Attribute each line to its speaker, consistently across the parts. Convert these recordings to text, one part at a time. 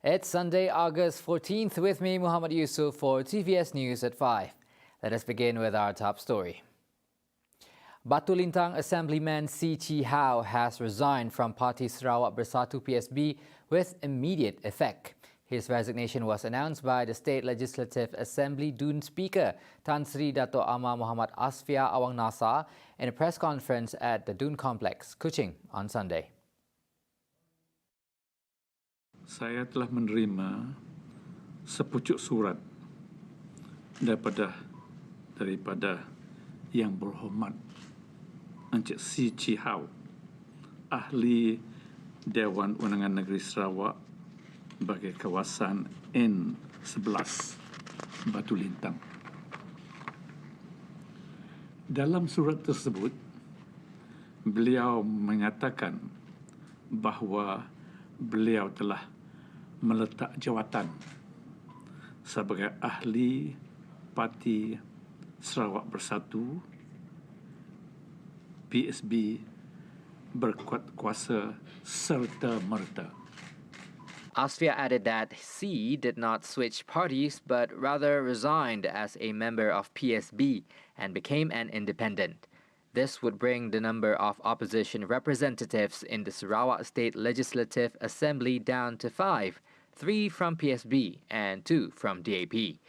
Speaker 1: It's Sunday, August 14th with me, Muhammad Yusuf, for TVS News at 5. Let us begin with our top story. BATU LINTANG Assemblyman C. Chi Hao has resigned from Parti Sarawak Bersatu PSB with immediate effect. His resignation was announced by the State Legislative Assembly Dun Speaker Tan Sri Dato' Amar Muhammad Asfia Awang Nasar in a press conference at the Dun Complex, Kuching on Sunday.
Speaker 2: Saya telah menerima sepucuk surat daripada Yang Berhormat Encik C. Chi Hao, Ahli Dewan Undangan Negeri Sarawak bagi kawasan N11 Batu Lintang. Dalam surat tersebut, beliau menyatakan bahawa beliau telah meletak jawatan sebagai ahli Parti Sarawak Bersatu PSB berkuat kuasa serta-merta.
Speaker 1: Asfia added that C did not switch parties but rather resigned as a member of PSB and became an independent. This would bring the number of opposition representatives in the Sarawak State Legislative Assembly down to 5, 3 from PSB and 2 from DAP.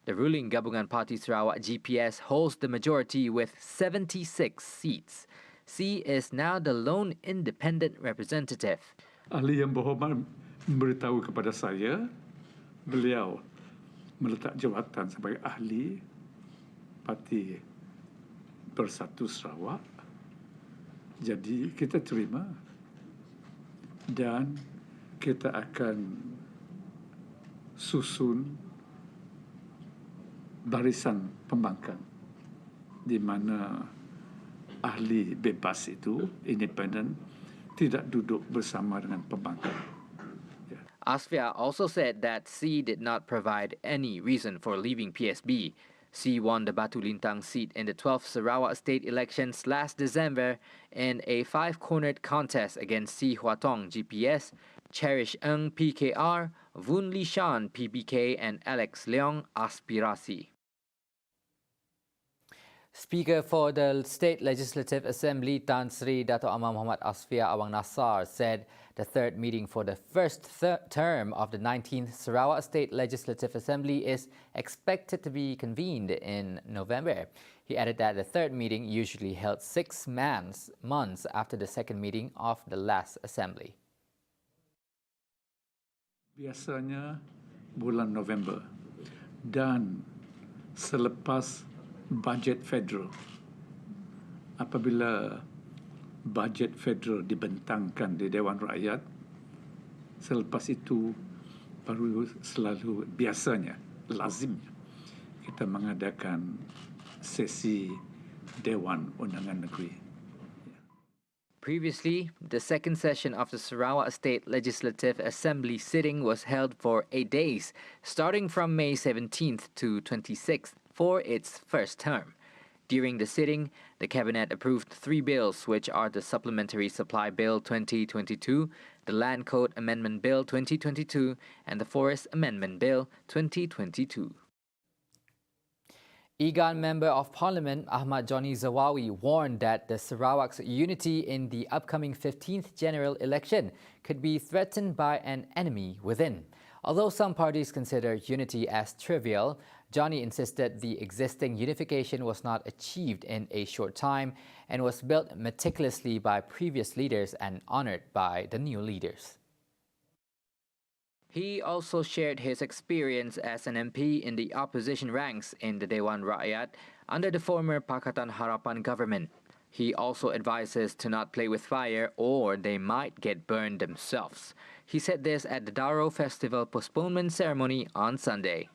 Speaker 1: The ruling Gabungan Parti Sarawak GPS holds the majority with 76 seats. C is now the lone independent representative.
Speaker 2: Ahli Yang Berhormat memberitahu kepada saya, beliau meletak jawatan sebagai ahli Parti Bersatu Sarawak. Jadi kita terima dan kita akan susun barisan pembangkang di mana ahli bebas itu, independen, tidak duduk bersama dengan pembangkang.
Speaker 1: Asfia also said that C did not provide any reason for leaving PSB. C won the Batu Lintang seat in the 12th Sarawak state elections last December in a 5-cornered contest against C. Huatong GPS, Cherish Ng PKR, Vun Li Shan PBK and Alex Leong Aspirasi. Speaker for the State Legislative Assembly Tan Sri Dato' Amar Muhammad Asfia Awang Nasar said the third meeting for the first term of the 19th Sarawak State Legislative Assembly is expected to be convened in November. He added that the third meeting usually held 6 months after the second meeting of the last assembly.
Speaker 2: Biasanya bulan November dan selepas bajet federal. Apabila bajet federal dibentangkan di Dewan Rakyat, selepas itu baru selalu biasanya, lazimnya, kita mengadakan sesi Dewan Undangan Negeri.
Speaker 1: Previously, the second session of the Sarawak State Legislative Assembly sitting was held for 8 days, starting from May 17th to 26th for its first term. During the sitting, the Cabinet approved 3 bills, which are the Supplementary Supply Bill 2022, the Land Code Amendment Bill 2022, and the Forest Amendment Bill 2022. EGAN Member of Parliament Ahmad Johnny Zawawi warned that the Sarawak's unity in the upcoming 15th general election could be threatened by an enemy within. Although some parties consider unity as trivial, Johnny insisted the existing unification was not achieved in a short time and was built meticulously by previous leaders and honored by the new leaders. He also shared his experience as an MP in the opposition ranks in the Dewan Rakyat under the former Pakatan Harapan government. He also advises to not play with fire or they might get burned themselves. He said this at the Daro Festival postponement ceremony on Sunday.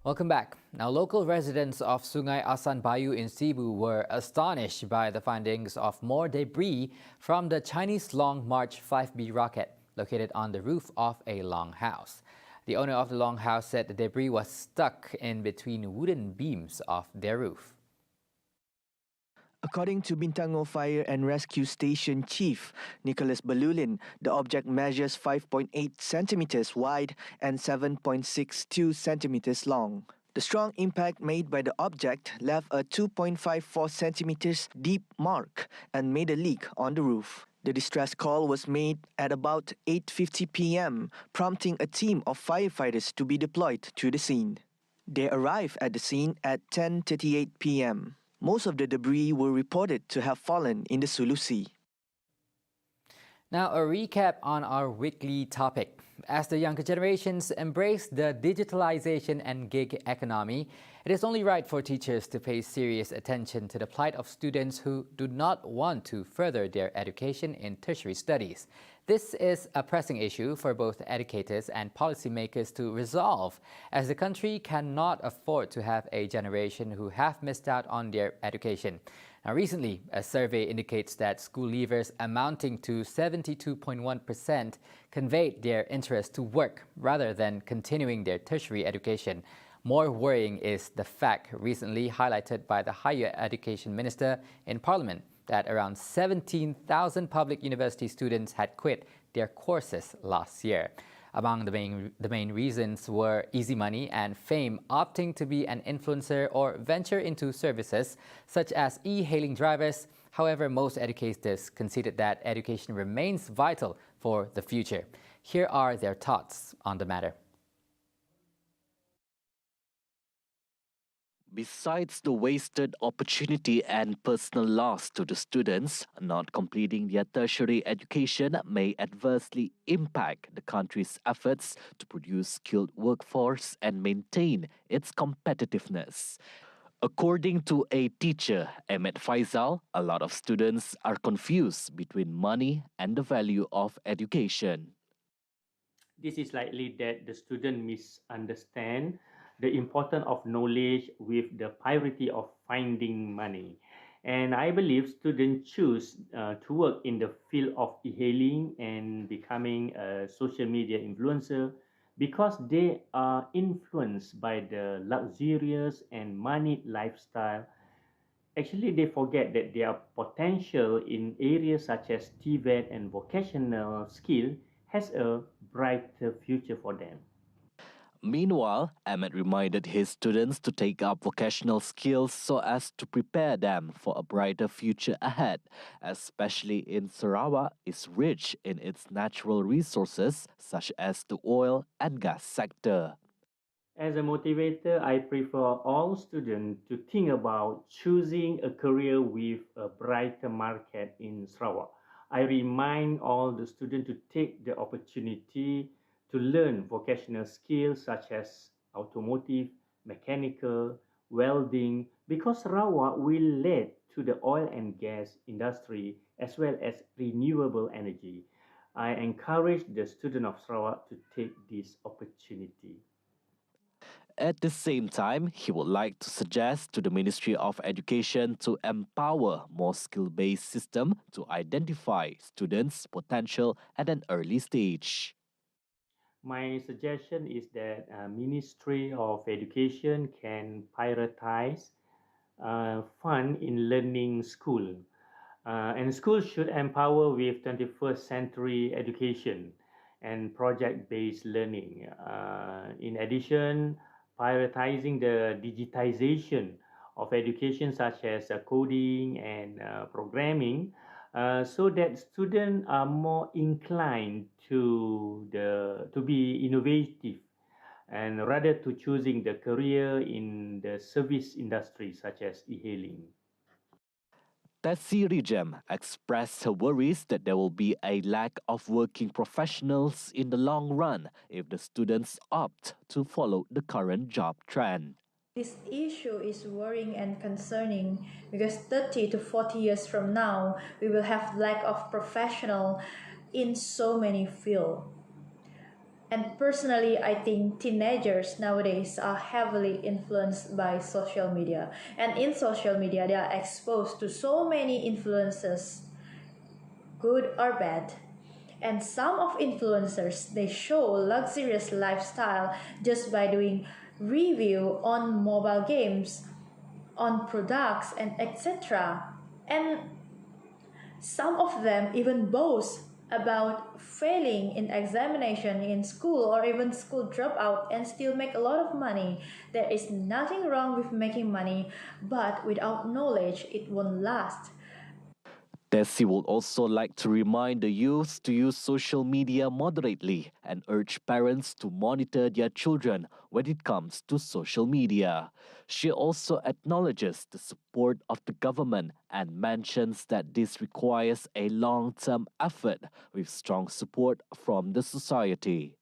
Speaker 1: Welcome back. Now, local residents of Sungai Asan Bayu in Cebu were astonished by the findings of more debris from the Chinese Long March 5B rocket located on the roof of a longhouse. The owner of the longhouse said the debris was stuck in between wooden beams of their roof.
Speaker 3: According to Bintango Fire and Rescue Station Chief Nicholas Balulin, the object measures 5.8 centimeters wide and 7.62 centimeters long. The strong impact made by the object left a 2.54 centimeters deep mark and made a leak on the roof. The distress call was made at about 8:50 p.m., prompting a team of firefighters to be deployed to the scene. They arrived at the scene at 10:38 p.m. Most of the debris were reported to have fallen in the Sulu Sea.
Speaker 1: Now, a recap on our weekly topic. As the younger generations embrace the digitalization and gig economy, it is only right for teachers to pay serious attention to the plight of students who do not want to further their education in tertiary studies. This is a pressing issue for both educators and policymakers to resolve, as the country cannot afford to have a generation who have missed out on their education. Now, recently, a survey indicates that school leavers amounting to 72.1% conveyed their interest to work rather than continuing their tertiary education. More worrying is the fact recently highlighted by the Higher Education Minister in Parliament that around 17,000 public university students had quit their courses last year. Among the main reasons were easy money and fame, opting to be an influencer or venture into services such as e-hailing drivers. However, most educators conceded that education remains vital for the future. Here are their thoughts on the matter.
Speaker 4: Besides the wasted opportunity and personal loss to the students, not completing their tertiary education may adversely impact the country's efforts to produce skilled workforce and maintain its competitiveness. According to a teacher, Ahmed Faisal, a lot of students are confused between money and the value of education.
Speaker 5: This is likely that the student misunderstand the importance of knowledge with the priority of finding money. And I believe students choose to work in the field of e-hailing and becoming a social media influencer because they are influenced by the luxurious and moneyed lifestyle. Actually, they forget that their potential in areas such as TVET and vocational skill has a brighter future for them.
Speaker 4: Meanwhile, Ahmed reminded his students to take up vocational skills so as to prepare them for a brighter future ahead, especially in Sarawak is rich in its natural resources such as the oil and gas sector.
Speaker 5: As a motivator, I prefer all students to think about choosing a career with a brighter market in Sarawak. I remind all the students to take the opportunity to learn vocational skills such as automotive, mechanical, welding, because Sarawak will lead to the oil and gas industry as well as renewable energy. I encourage the students of Sarawak to take this opportunity.
Speaker 4: At the same time, he would like to suggest to the Ministry of Education to empower more skill-based system to identify students' potential at an early stage.
Speaker 5: My suggestion is that Ministry of Education can prioritize fund in learning school. And schools should empower with 21st century education and project-based learning. In addition, prioritizing the digitization of education such as coding and programming so that students are more inclined to be innovative and rather to choosing the career in the service industry such as e-hailing.
Speaker 4: Tessie Rijam expressed her worries that there will be a lack of working professionals in the long run if the students opt to follow the current job trend.
Speaker 6: This issue is worrying and concerning because 30 to 40 years from now, we will have lack of professional in so many fields. And personally, I think teenagers nowadays are heavily influenced by social media. And in social media, they are exposed to so many influences, good or bad. And some of influencers, they show luxurious lifestyle just by doing review on mobile games, on products, and etc. And some of them even boast about failing in examination in school or even school dropout and still make a lot of money. There is nothing wrong with making money, but without knowledge, it won't last.
Speaker 4: Tessie would also like to remind the youth to use social media moderately and urge parents to monitor their children when it comes to social media. She also acknowledges the support of the government and mentions that this requires a long-term effort with strong support from the society.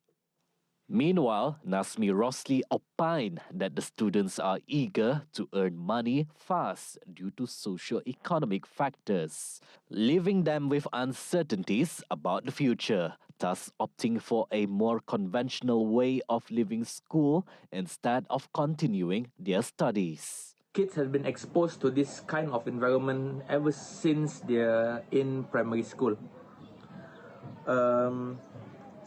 Speaker 4: Meanwhile, Nasmi Rosli opined that the students are eager to earn money fast due to socio-economic factors, leaving them with uncertainties about the future, thus opting for a more conventional way of leaving school instead of continuing their studies.
Speaker 7: Kids have been exposed to this kind of environment ever since they're in primary school.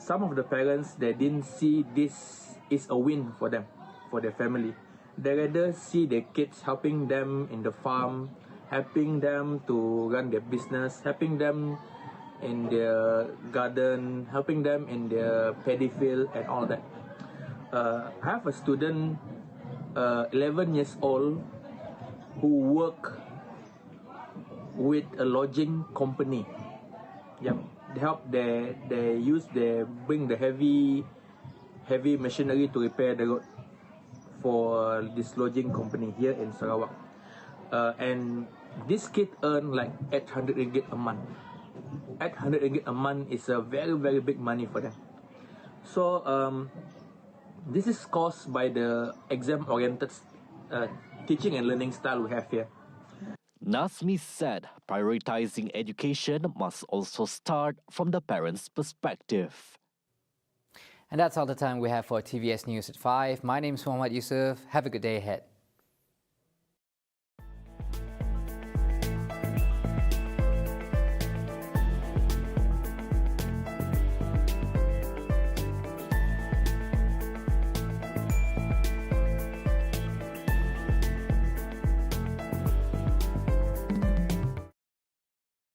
Speaker 7: Some of the parents, they didn't see this is a win for them, for their family. They rather see their kids helping them in the farm, helping them to run their business, helping them in their garden, helping them in their paddy field and all that. I have a student, 11 years old, who work with a lodging company. Yep. They bring the heavy machinery to repair the road for this lodging company here in Sarawak. And this kid earn like 800 ringgit a month. 800 ringgit a month is a very, very big money for them. So this is caused by the exam-oriented teaching and learning style we have here.
Speaker 4: Nasmi said prioritizing education must also start from the parents' perspective.
Speaker 1: And that's all the time we have for TVS News at 5. My name is Muhammad Yusuf. Have a good day ahead.